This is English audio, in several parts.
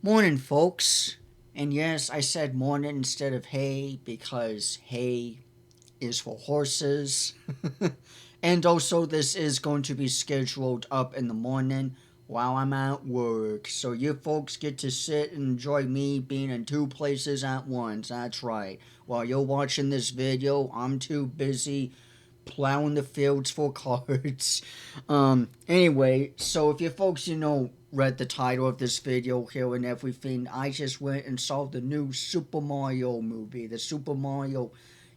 Morning, folks. And yes, I said morning instead of hay because hay is for horses. And also, this is going to be scheduled up in the morning while I'm at work. So, you folks get to sit and enjoy me being in two places at once. That's right. While you're watching this video, I'm too busy plowing the fields for cards. Anyway, so if you folks, read the title of this video here and everything, I just went and saw the new Super Mario movie, the Super Mario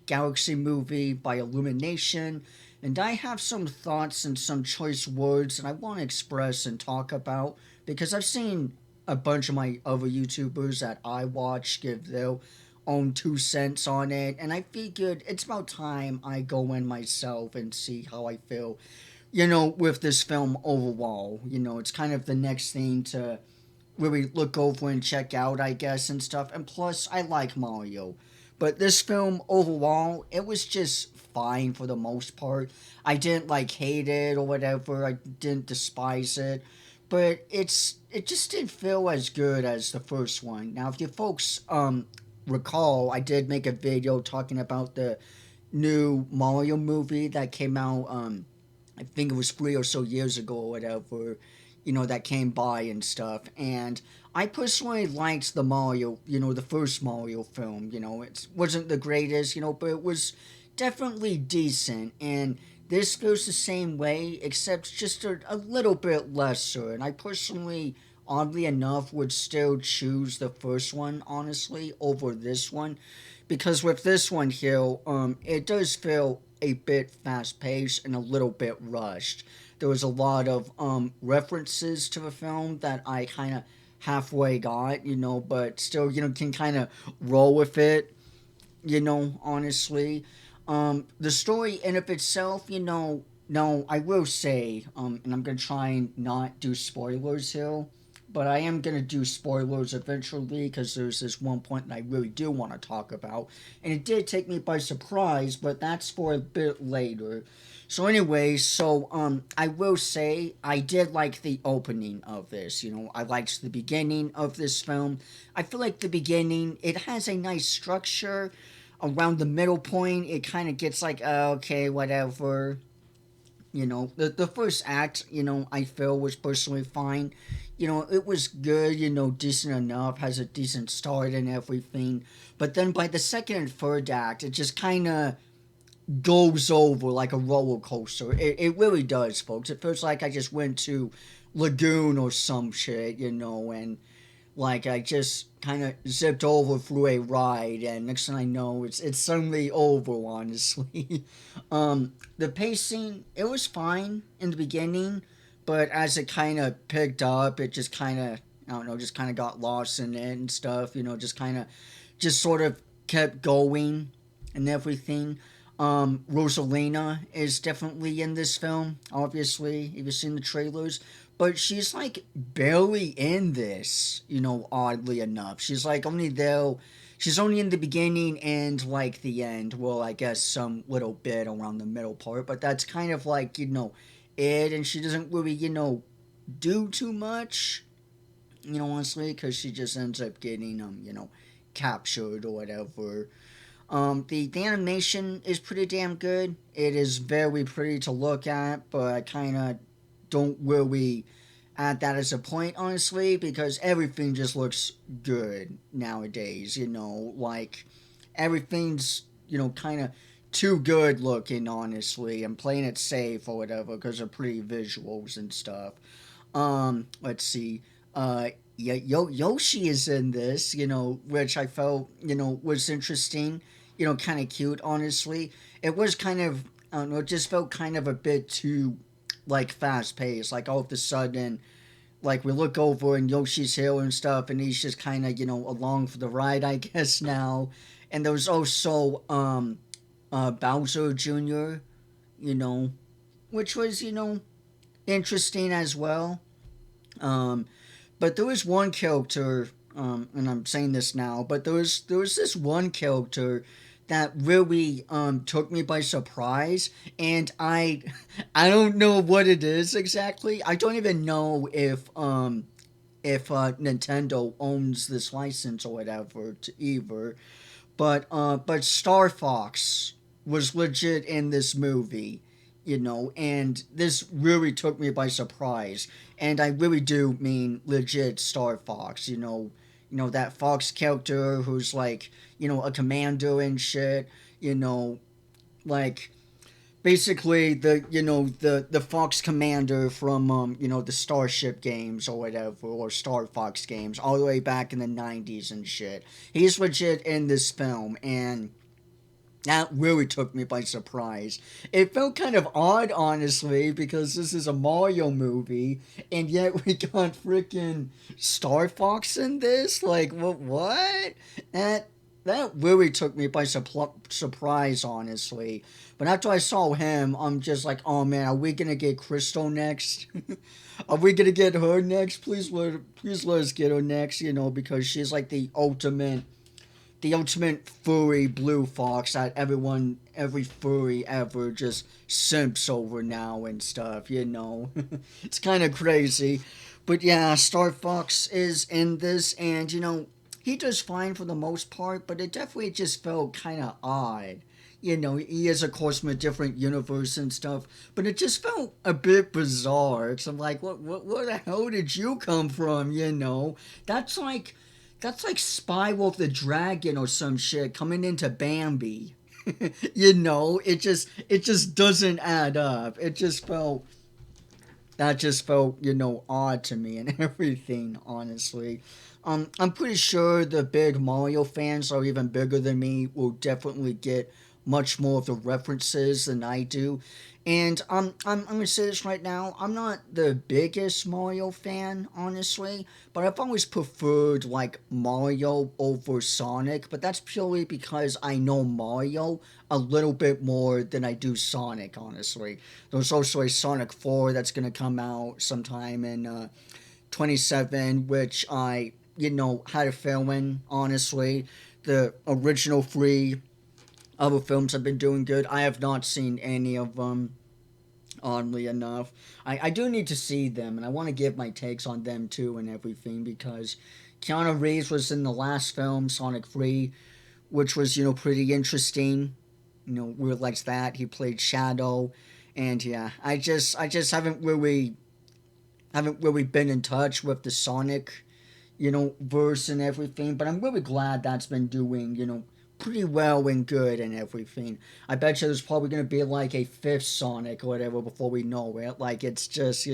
Galaxy movie by Illumination, and I have some thoughts and some choice words that I want to express and talk about because I've seen a bunch of my other YouTubers that I watch give their own 2 cents on it, and I figured it's about time I go in myself and see how I feel, with this film overall. It's kind of the next thing to really look over and check out, I guess, and stuff. And plus, I like Mario. But this film overall, it was just fine for the most part. I didn't like hate it or whatever. I didn't despise it. But it just didn't feel as good as the first one. Now, if you folks recall, I did make a video talking about the new Mario movie that came out. I think it was 3 or so years ago or whatever. That came by and stuff. And I personally liked the Mario. The first Mario film. It wasn't the greatest. But it was definitely decent. And this goes the same way, except just a little bit lesser. And I personally, oddly enough, would still choose the first one, honestly, over this one. Because with this one here, it does feel a bit fast paced and a little bit rushed. There was a lot of references to the film that I kind of halfway got, but still, can kind of roll with it, honestly. The story in of itself, no, I will say, and I'm gonna try and not do spoilers here, but I am gonna do spoilers eventually because there's this one point that I really do want to talk about, and it did take me by surprise, but that's for a bit later. So anyway, I will say I did like the opening of this. I liked the beginning of this film. I feel like the beginning it has a nice structure. Around the middle point, it kind of gets like okay, whatever. The first act, I feel was personally fine. It was good. Decent enough. Has a decent start and everything. But then by the second and third act, it just kind of goes over like a roller coaster. It really does, folks. It feels like I just went to Lagoon or some shit, and like I just kind of zipped over through a ride, and next thing I know, it's suddenly over. Honestly, the pacing it was fine in the beginning, but as it kind of picked up, it just kind of I don't know, just kind of got lost in it and stuff. Just kind of just sort of kept going and everything. Rosalina is definitely in this film, obviously, if you've seen the trailers. But she's like barely in this, oddly enough. She's like only there, she's only in the beginning and like the end. Well, I guess some little bit around the middle part, but that's kind of like, it. And she doesn't really, do too much, honestly, because she just ends up getting, captured or whatever. The animation is pretty damn good. It is very pretty to look at, but I kind of don't really add that as a point, honestly, because everything just looks good nowadays. Like everything's kind of too good looking, honestly. I'm playing it safe or whatever because of pretty visuals and stuff. Let's see. Yeah, Yoshi is in this, which I felt, was interesting, kind of cute, honestly. It was kind of, I don't know, it just felt kind of a bit too, like, fast paced. Like, all of a sudden, like, we look over and Yoshi's here and stuff, and he's just kind of, along for the ride, I guess, now. And there was also, Bowser Jr., you know, which was, interesting as well. Um, but there was one character, and I'm saying this now, but there was this one character that really took me by surprise, and I don't know what it is exactly. I don't even know if if Nintendo owns this license or whatever to either. But Star Fox was legit in this movie, and this really took me by surprise. And I really do mean legit Star Fox, that Fox character who's like, a commander and shit, you know, like basically the Fox Commander from the Starship games or whatever, or Star Fox games all the way back in the 90s and shit. He's legit in this film, and that really took me by surprise. It felt kind of odd, honestly, because this is a Mario movie, and yet we got freaking Star Fox in this. Like, what? That that really took me by surprise, honestly. But after I saw him, I'm just like, oh man, are we gonna get Crystal next? Are we gonna get her next? Please let us get her next. Because she's like the ultimate furry blue fox that every furry ever just simps over now and stuff. It's kind of crazy. But yeah, Star Fox is in this, and he does fine for the most part, but it definitely just felt kind of odd. He is, of course, from a different universe and stuff, but it just felt a bit bizarre. So I'm like, where the hell did you come from? That's like that's like Spyro the Dragon or some shit coming into Bambi. It just doesn't add up. That just felt odd to me and everything, honestly. I'm pretty sure the big Mario fans are even bigger than me will definitely get much more of the references than I do. And I'm going to say this right now. I'm not the biggest Mario fan, honestly, but I've always preferred, like, Mario over Sonic, but that's purely because I know Mario a little bit more than I do Sonic, honestly. There's also a Sonic 4 that's going to come out sometime in 27, which I had a feeling, honestly. The original three other films have been doing good. I have not seen any of them, oddly enough. I do need to see them, and I want to give my takes on them too and everything, because Keanu Reeves was in the last film, Sonic 3, which was, pretty interesting. Weird like that. He played Shadow. And yeah, I just haven't really been in touch with the Sonic, verse and everything. But I'm really glad that's been doing, pretty well and good and everything. I bet you there's probably going to be like a fifth Sonic or whatever before we know it. Like, it's just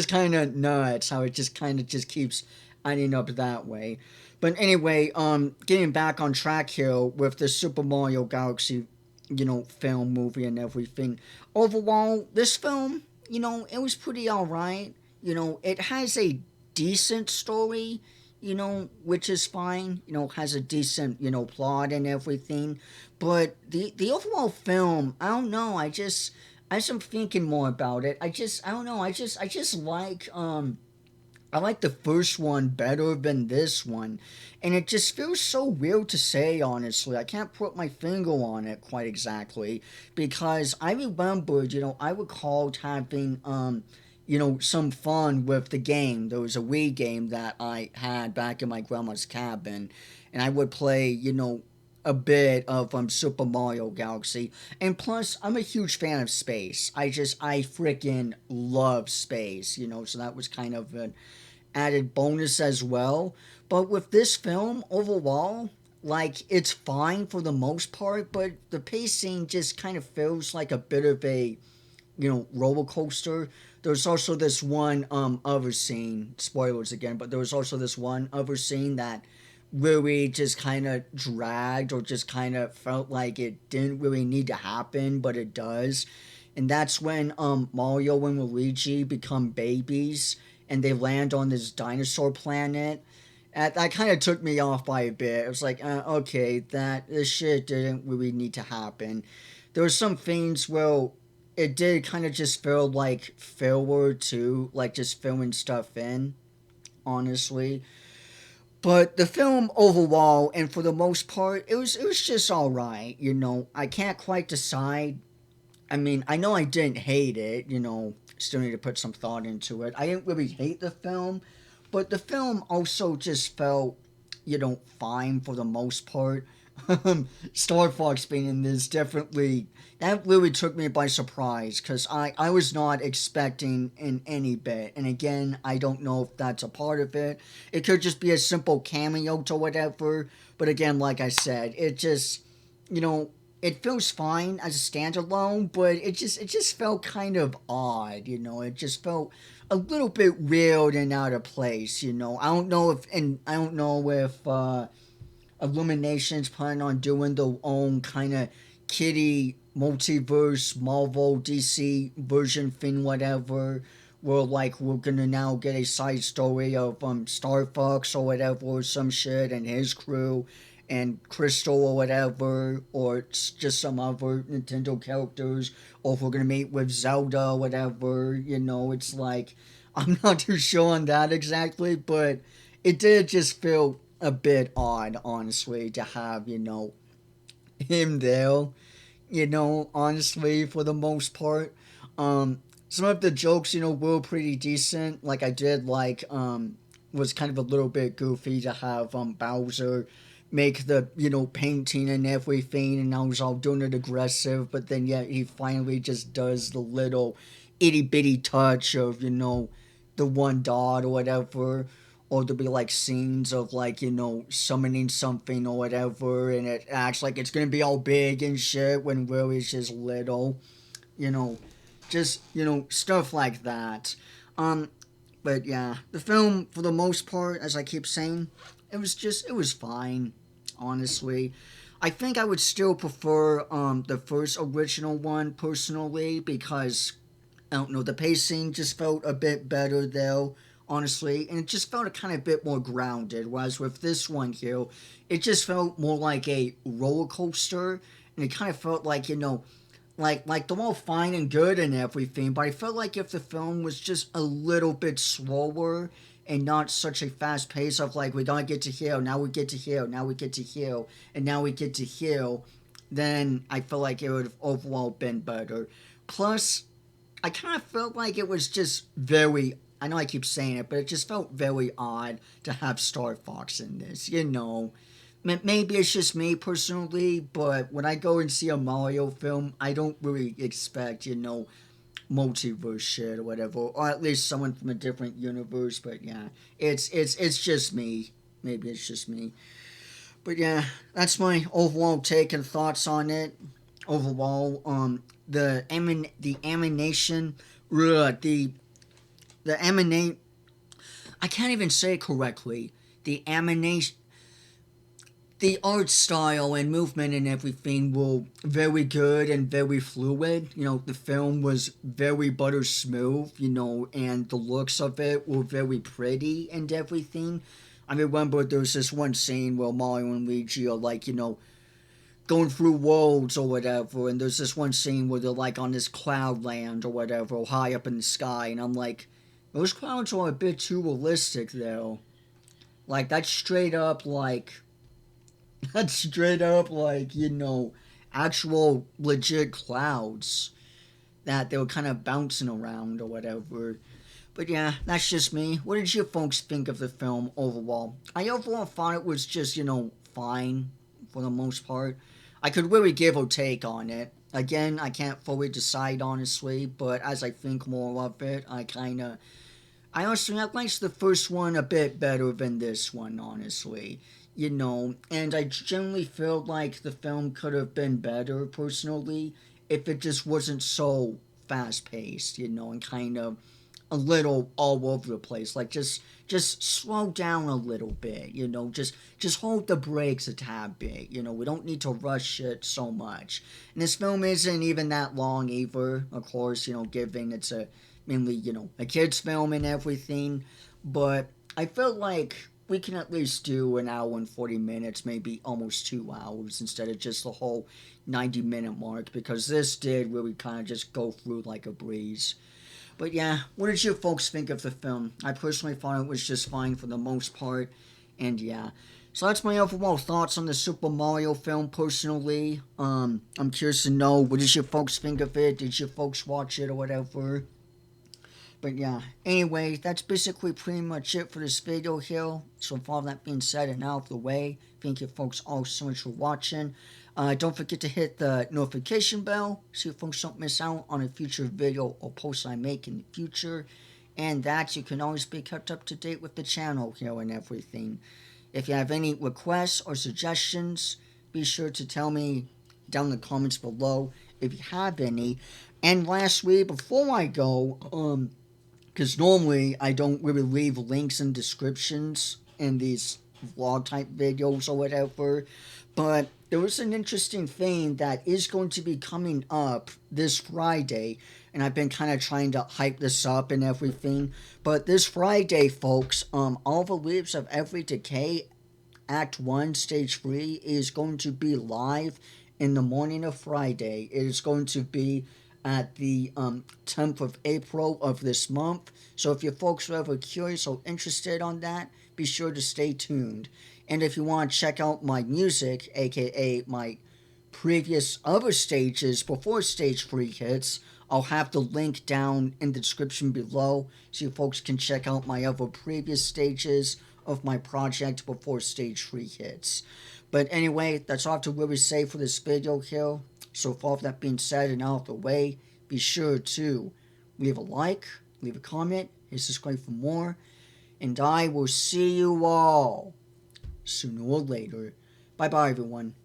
kind of nuts how it just kind of just keeps adding up that way. But anyway, getting back on track here with the Super Mario Galaxy, film, movie, and everything. Overall, this film, it was pretty alright. It has a decent story, which is fine, has a decent, plot and everything. But the overall film, I don't know, as I'm thinking more about it, I don't know, I just I like the first one better than this one. And it just feels so weird to say, honestly. I can't put my finger on it quite exactly. Because I remembered, I recalled having, some fun with the game. There was a Wii game that I had back in my grandma's cabin. And I would play, a bit of Super Mario Galaxy. And plus, I'm a huge fan of space. I freaking love space, so that was kind of an added bonus as well. But with this film overall, like, it's fine for the most part, but the pacing just kind of feels like a bit of a, roller coaster. There's also this one other scene, spoilers again, but there was also this one other scene that really just kind of dragged, or just kind of felt like it didn't really need to happen, but it does. And that's when Mario and Luigi become babies and they land on this dinosaur planet. That kind of took me off by a bit. It was like, okay, this shit didn't really need to happen. There were some things where it did kind of just feel like filler too, like just filling stuff in, honestly. But the film overall, and for the most part, it was just all right. I can't quite decide. I mean, I know I didn't hate it. Still need to put some thought into it. I didn't really hate the film, But the film also just felt, fine for the most part. Star Fox being in this definitely, that really took me by surprise because I was not expecting in any bit. And again, I don't know if that's a part of it. It could just be a simple cameo to whatever. But again, like I said, it just, you know, it feels fine as a standalone, but it just felt kind of odd. It just felt a little bit weird and out of place. I don't know if Illumination's planning on doing their own kind of kitty multiverse Marvel DC version thing, whatever. Where like we're gonna now get a side story of Star Fox or whatever or some shit and his crew and Crystal or whatever, or it's just some other Nintendo characters, or if we're gonna meet with Zelda or whatever. It's like I'm not too sure on that exactly, but it did just feel a bit odd, honestly, to have, him there, honestly, for the most part. Some of the jokes, were pretty decent. Like, I did like, was kind of a little bit goofy to have, Bowser make the, painting and everything, and I was all doing it aggressive, but then, yeah, he finally just does the little itty bitty touch of, the one dot or whatever, or there'll be like scenes of like summoning something or whatever, and it acts like it's gonna be all big and shit when really it's just little, you know, just stuff like that. Um, but yeah, the film for the most part, as I keep saying, it was fine, honestly. I think I would still prefer the first original one personally because I don't know, the pacing just felt a bit better though, honestly, and it just felt a kind of bit more grounded. Whereas with this one here, it just felt more like a roller coaster, and it kind of felt like like they're all fine and good and everything, but I felt like if the film was just a little bit slower and not such a fast pace of like we don't get to here, now we get to here, now we get to here, and now we get to here, then I feel like it would have overall been better. Plus, I kind of felt like it was just very. I know I keep saying it, but it just felt very odd to have Star Fox in this. Maybe it's just me personally, but when I go and see a Mario film, I don't really expect multiverse shit or whatever, or at least someone from a different universe. But yeah, it's just me. Maybe it's just me. But yeah, that's my overall take and thoughts on it. Overall, the emanation, the emanate. I can't even say it correctly. The emanation, the art style and movement and everything were very good and very fluid. The film was very butter smooth. And the looks of it were very pretty and everything. I remember there was this one scene where Mario and Luigi are like, going through worlds or whatever, and there's this one scene where they're like on this cloud land or whatever, or high up in the sky, and I'm like, those clouds are a bit too realistic though. Like that's straight up like actual legit clouds that they were kind of bouncing around or whatever. But yeah, that's just me. What did you folks think of the film overall? I overall thought it was just, fine for the most part. I could really give or take on it. Again, I can't fully decide honestly, but as I think more of it, I honestly I liked the first one a bit better than this one, honestly. And I generally feel like the film could have been better personally if it just wasn't so fast paced, and kind of a little all over the place. Like just slow down a little bit, just hold the brakes a tad bit. We don't need to rush it so much. And this film isn't even that long either, of course, given it's a mainly, a kids film and everything. But I felt like we can at least do an hour and 40 minutes, maybe almost 2 hours, instead of just the whole 90-minute mark, because this did really kind of just go through like a breeze. But yeah, what did you folks think of the film? I personally thought it was just fine for the most part, and yeah. So that's my overall thoughts on the Super Mario film personally. I'm curious to know, what did you folks think of it? Did you folks watch it or whatever? But yeah, anyway, that's basically pretty much it for this video here. So with all that being said and out of the way, thank you folks all so much for watching. Don't forget to hit the notification bell so you folks don't miss out on a future video or post I make in the future. And that you can always be kept up to date with the channel here and everything. If you have any requests or suggestions, be sure to tell me down in the comments below if you have any. And lastly, before I go, because normally I don't really leave links and descriptions in these vlog type videos or whatever, but there was an interesting thing that is going to be coming up this Friday, and I've been kind of trying to hype this up and everything. But this Friday, folks, All the Leaves of Every Decay Act 1 Stage 3 is going to be live in the morning of Friday. It is going to be at the 10th of April of this month. So if you folks are ever curious or interested on that, be sure to stay tuned. And if you want to check out my music, aka my previous other stages before stage 3 hits, I'll have the link down in the description below so you folks can check out my other previous stages of my project before stage 3 hits. But anyway, that's all I have to really say for this video here. So with all of that being said and out of the way, be sure to leave a like, leave a comment, hit subscribe for more, and I will see you all sooner or later. Bye bye everyone.